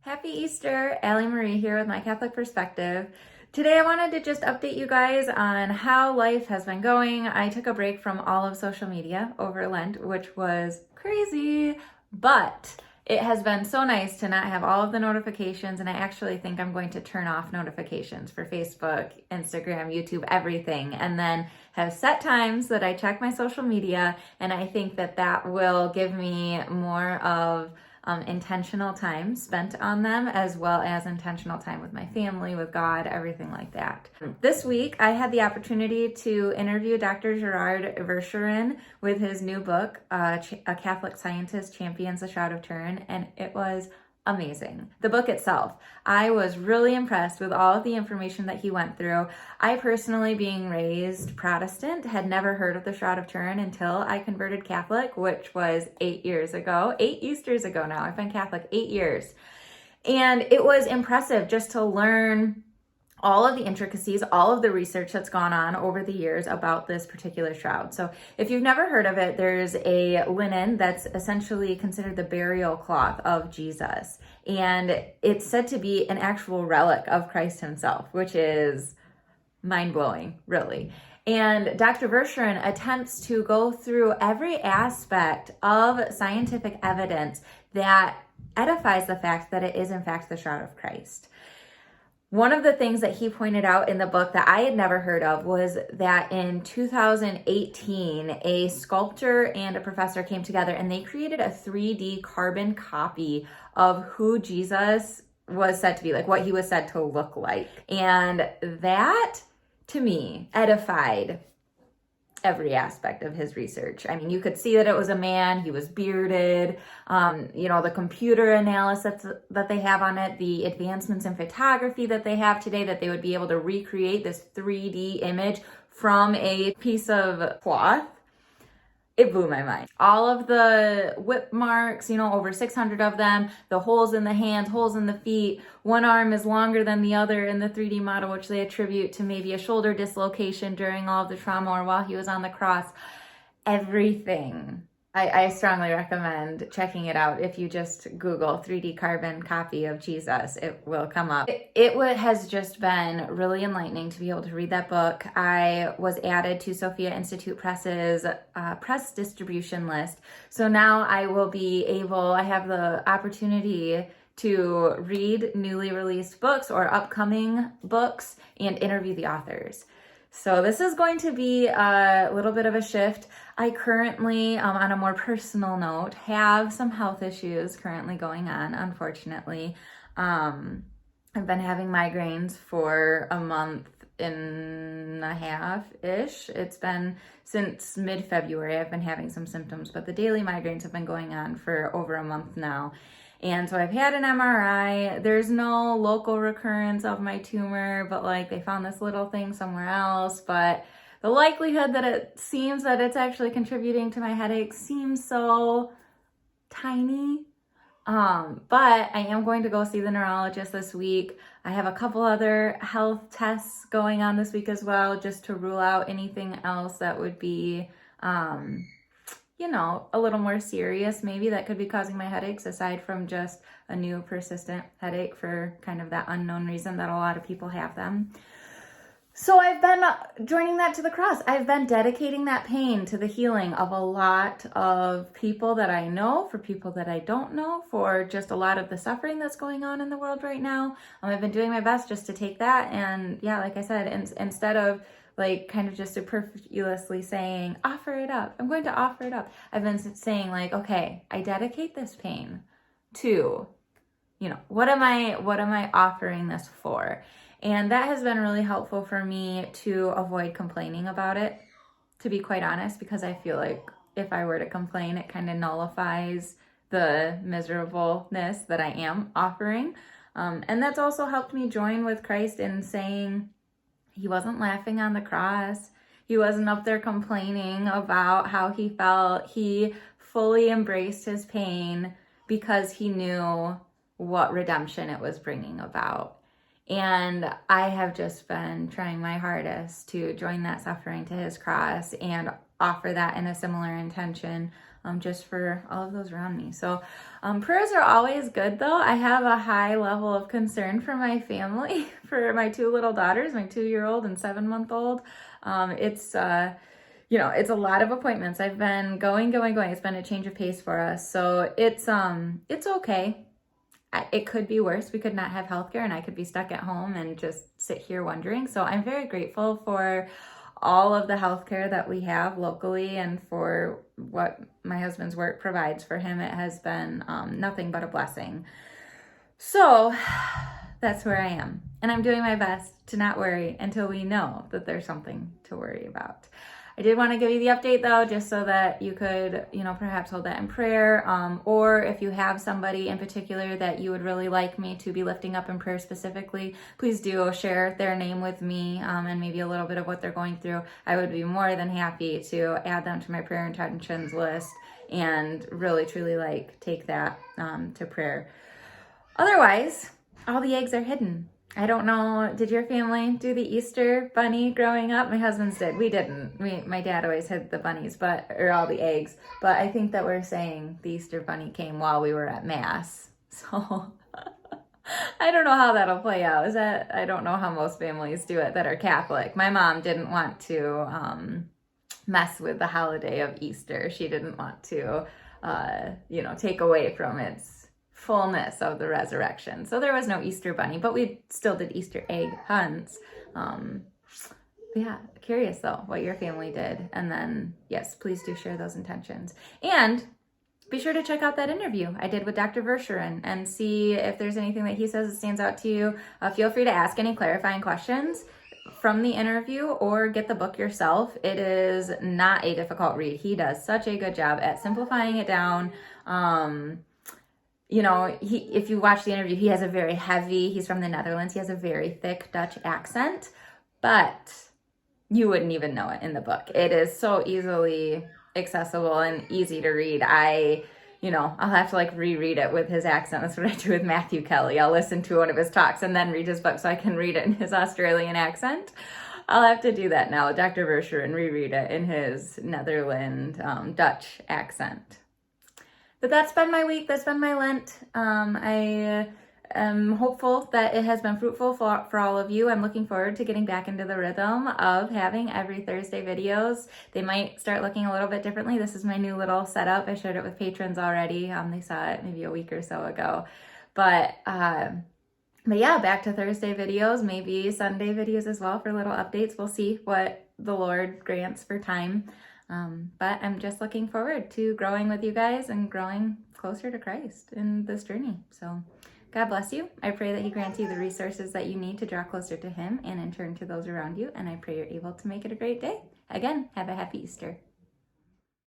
Happy Easter, Allie Marie here with My Catholic Perspective. Today I wanted to just update you guys on how life has been going. I took a break from all of social media over Lent, which was crazy, but it has been so nice to not have all of the notifications, and I actually think I'm going to turn off notifications for Facebook, Instagram, YouTube, everything, and then have set times that I check my social media, and I think that that will give me more of intentional time spent on them, as well as intentional time with my family, with God, everything like that. This week, I had the opportunity to interview Dr. Shroud of Turin with his new book, A Catholic Scientist Champions the Shroud of Turin, and it was amazing. The book itself, I was really impressed with all of the information that he went through. I personally, being raised Protestant, had never heard of the Shroud of Turin until I converted Catholic, which was 8 years ago. 8 Easters ago now. I've been Catholic 8 years. And it was impressive just to learn all of the intricacies, all of the research that's gone on over the years about this particular shroud. So if you've never heard of it, there's a linen that's essentially considered the burial cloth of Jesus. And it's said to be an actual relic of Christ himself, which is mind-blowing, really. And Dr. Verschuren attempts to go through every aspect of scientific evidence that edifies the fact that it is in fact the shroud of Christ. One of the things that he pointed out in the book that I had never heard of was that in 2018, a sculptor and a professor came together and they created a 3D carbon copy of who Jesus was said to be, like what he was said to look like. And that, to me, edified every aspect of his research. I mean, you could see that it was a man, he was bearded, the computer analysis that they have on it, the advancements in photography that they have today, that they would be able to recreate this 3D image from a piece of cloth. It blew my mind. All of the whip marks, over 600 of them, the holes in the hands, holes in the feet, one arm is longer than the other in the 3D model, which they attribute to maybe a shoulder dislocation during all of the trauma or while he was on the cross. Everything. I strongly recommend checking it out. If you just Google 3D carbon copy of Jesus, it will come up. It has just been really enlightening to be able to read that book. I was added to Sophia Institute Press's press distribution list. So now I have the opportunity to read newly released books or upcoming books and interview the authors. So this is going to be a little bit of a shift. I currently, on a more personal note, have some health issues currently going on, unfortunately. I've been having migraines for a month and a half-ish. It's been since mid-February I've been having some symptoms, but the daily migraines have been going on for over a month now. And so I've had an MRI. There's no local recurrence of my tumor, but they found this little thing somewhere else. But the likelihood that it seems that it's actually contributing to my headache seems so tiny. But I am going to go see the neurologist this week. I have a couple other health tests going on this week as well, just to rule out anything else that would be, a little more serious, maybe, that could be causing my headaches, aside from just a new persistent headache for kind of that unknown reason that a lot of people have them. So I've been joining that to the cross. I've been dedicating that pain to the healing of a lot of people that I know, for people that I don't know, for just a lot of the suffering that's going on in the world right now. I've been doing my best just to take that and, like I said, instead of kind of just superfluously saying, offer it up. I'm going to offer it up. I've been saying okay, I dedicate this pain to, what am I offering this for? And that has been really helpful for me to avoid complaining about it, to be quite honest, because I feel like if I were to complain, it kind of nullifies the miserableness that I am offering. And that's also helped me join with Christ in saying, he wasn't laughing on the cross. He wasn't up there complaining about how he felt. He fully embraced his pain because he knew what redemption it was bringing about. And I have just been trying my hardest to join that suffering to his cross and offer that in a similar intention just for all of those around me. So prayers are always good though. I have a high level of concern for my family, for my 2 little daughters, my 2-year-old and 7-month-old. It's it's a lot of appointments. I've been going. It's been a change of pace for us. So it's okay. It could be worse. We could not have healthcare and I could be stuck at home and just sit here wondering. So I'm very grateful for all of the healthcare that we have locally and for what my husband's work provides for him. It has been nothing but a blessing. So that's where I am. And I'm doing my best to not worry until we know that there's something to worry about. I did want to give you the update though, just so that you could, perhaps hold that in prayer. Or if you have somebody in particular that you would really like me to be lifting up in prayer specifically, please do share their name with me and maybe a little bit of what they're going through. I would be more than happy to add them to my prayer intentions list and really, truly take that to prayer. Otherwise, all the eggs are hidden. I don't know, did your family do the Easter bunny growing up? My husband's did. We didn't. My dad always hid the bunnies, or all the eggs. But I think that we're saying the Easter bunny came while we were at Mass. So I don't know how that'll play out. I don't know how most families do it that are Catholic. My mom didn't want to mess with the holiday of Easter. She didn't want to, take away from its fullness of the resurrection. So there was no Easter bunny, but we still did Easter egg hunts. Yeah, curious though what your family did. And then, yes, please do share those intentions. And be sure to check out that interview I did with Dr. Verschuren and see if there's anything that he says that stands out to you. Feel free to ask any clarifying questions from the interview or get the book yourself. It is not a difficult read. He does such a good job at simplifying it down. If you watch the interview, he has he's from the Netherlands. He has a very thick Dutch accent, but you wouldn't even know it in the book. It is so easily accessible and easy to read. I'll have to reread it with his accent. That's what I do with Matthew Kelly. I'll listen to one of his talks and then read his book so I can read it in his Australian accent. I'll have to do that now with Dr. Verschuren and reread it in his Netherlands Dutch accent. But that's been my week. That's been my Lent. I am hopeful that it has been fruitful for all of you. I'm looking forward to getting back into the rhythm of having every Thursday videos. They might start looking a little bit differently. This is my new little setup. I shared it with patrons already. They saw it maybe a week or so ago. But yeah, back to Thursday videos, maybe Sunday videos as well for little updates. We'll see what the Lord grants for time. But I'm just looking forward to growing with you guys and growing closer to Christ in this journey. So God bless you. I pray that He grants you the resources that you need to draw closer to Him and in turn to those around you. And I pray you're able to make it a great day. Again, have a happy Easter.